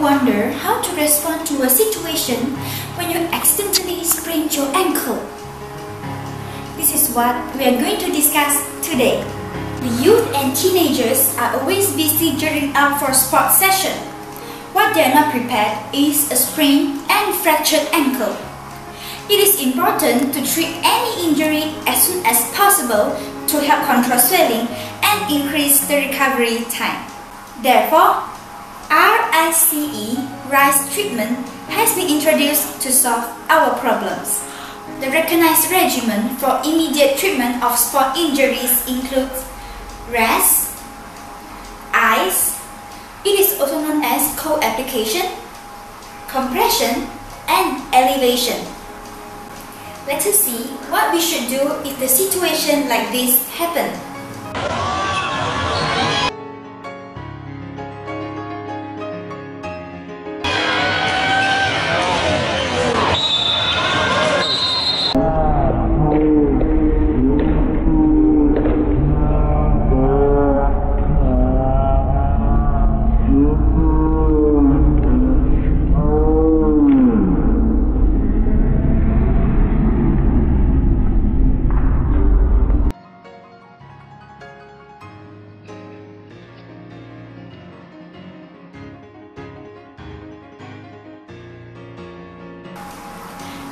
wonder how to respond to a situation when you accidentally sprain your ankle? This is what we are going to discuss today. The youth and teenagers are always busy gearing up for a sports session. What they are not prepared is a sprained and fractured ankle. It is important to treat any injury as soon as possible to help control swelling and increase the recovery time. Therefore, RICE treatment has been introduced to solve our problems. The recognized regimen for immediate treatment of sport injuries includes rest, ice, it is also known as cold application, compression, and elevation. Let us see what we should do if the situation like this happens.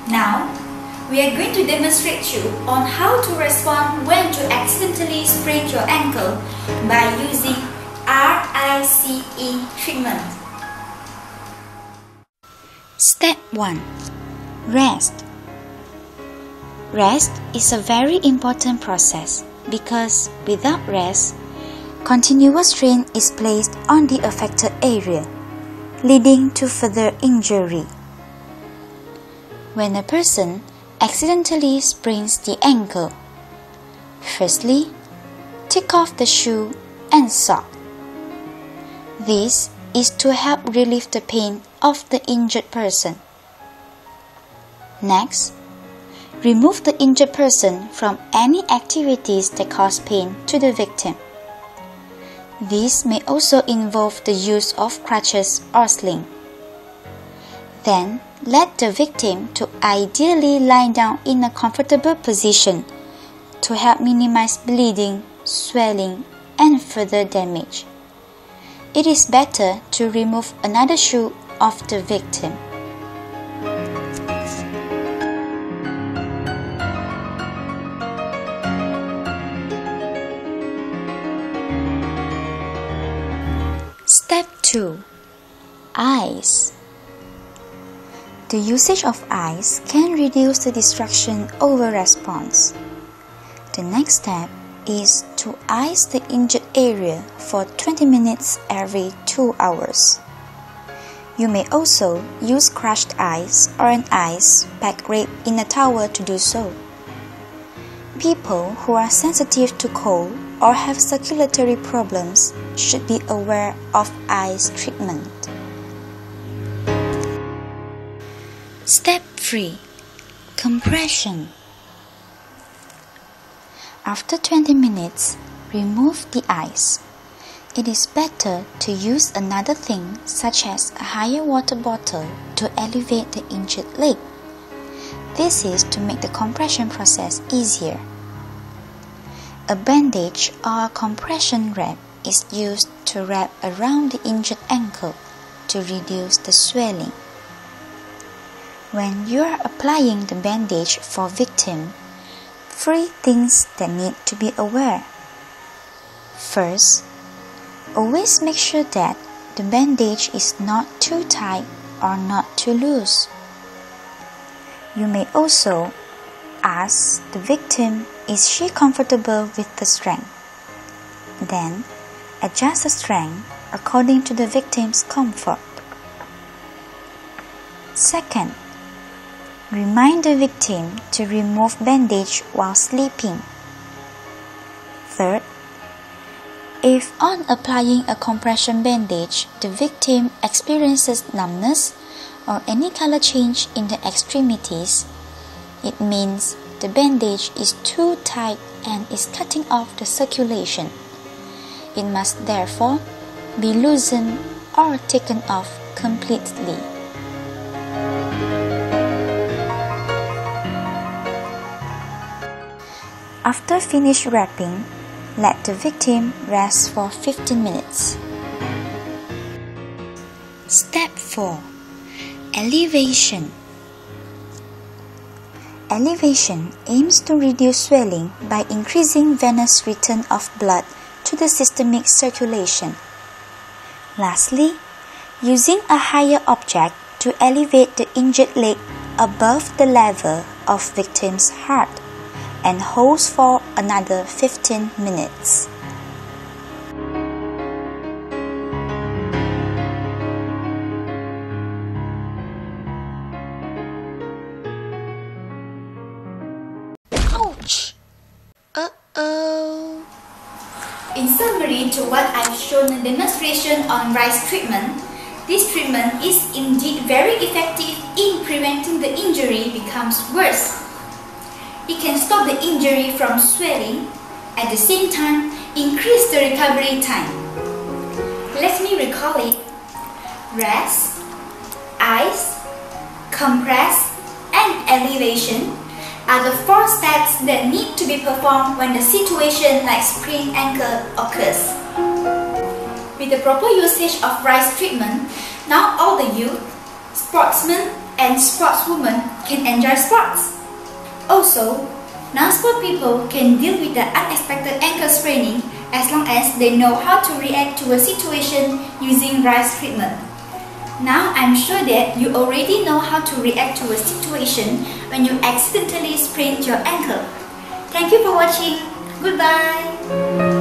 Now, we are going to demonstrate you on how to respond when you accidentally sprain your ankle by using RICE treatment. Step 1. Rest. Rest is a very important process because without rest, continuous strain is placed on the affected area, leading to further injury. When a person accidentally sprains the ankle, firstly, take off the shoe and sock. This is to help relieve the pain of the injured person. Next, remove the injured person from any activities that cause pain to the victim. This may also involve the use of crutches or sling. Then, let the victim to ideally lie down in a comfortable position to help minimize bleeding, swelling, and further damage. It is better to remove another shoe of the victim. Step 2. Ice. The usage of ice can reduce the distraction over response. The next step is to ice the injured area for 20 minutes every 2 hours. You may also use crushed ice or an ice pack wrapped in a towel to do so. People who are sensitive to cold or have circulatory problems should be aware of ice treatment. Step 3. Compression. After 20 minutes, remove the ice. It is better to use another thing such as a higher water bottle to elevate the injured leg. This is to make the compression process easier. A bandage or a compression wrap is used to wrap around the injured ankle to reduce the swelling. When you are applying the bandage for victim, 3 things that need to be aware. First, always make sure that the bandage is not too tight or not too loose. You may also ask the victim, is she comfortable with the strength? Then, adjust the strength according to the victim's comfort. Second, remind the victim to remove bandage while sleeping. Third, if on applying a compression bandage, the victim experiences numbness or any color change in the extremities, it means the bandage is too tight and is cutting off the circulation. It must therefore be loosened or taken off completely. After finish wrapping, let the victim rest for 15 minutes. Step 4. Elevation. Elevation aims to reduce swelling by increasing venous return of blood to the systemic circulation. Lastly, using a higher object to elevate the injured leg above the level of victim's heart and hold for another 15 minutes. Ouch! Uh-oh! In summary to what I've shown in demonstration on rice treatment, this treatment is indeed very effective in preventing the injury becomes worse. It can stop the injury from swelling, at the same time increase the recovery time. Let me recall it. Rest, ice, compress, and elevation are the 4 steps that need to be performed when the situation like sprained ankle occurs. With the proper usage of rice treatment, now all the youth, sportsmen and sportswomen can enjoy sports. Also, non-sport people can deal with the unexpected ankle spraining as long as they know how to react to a situation using rice treatment. Now I'm sure that you already know how to react to a situation when you accidentally sprained your ankle. Thank you for watching. Goodbye.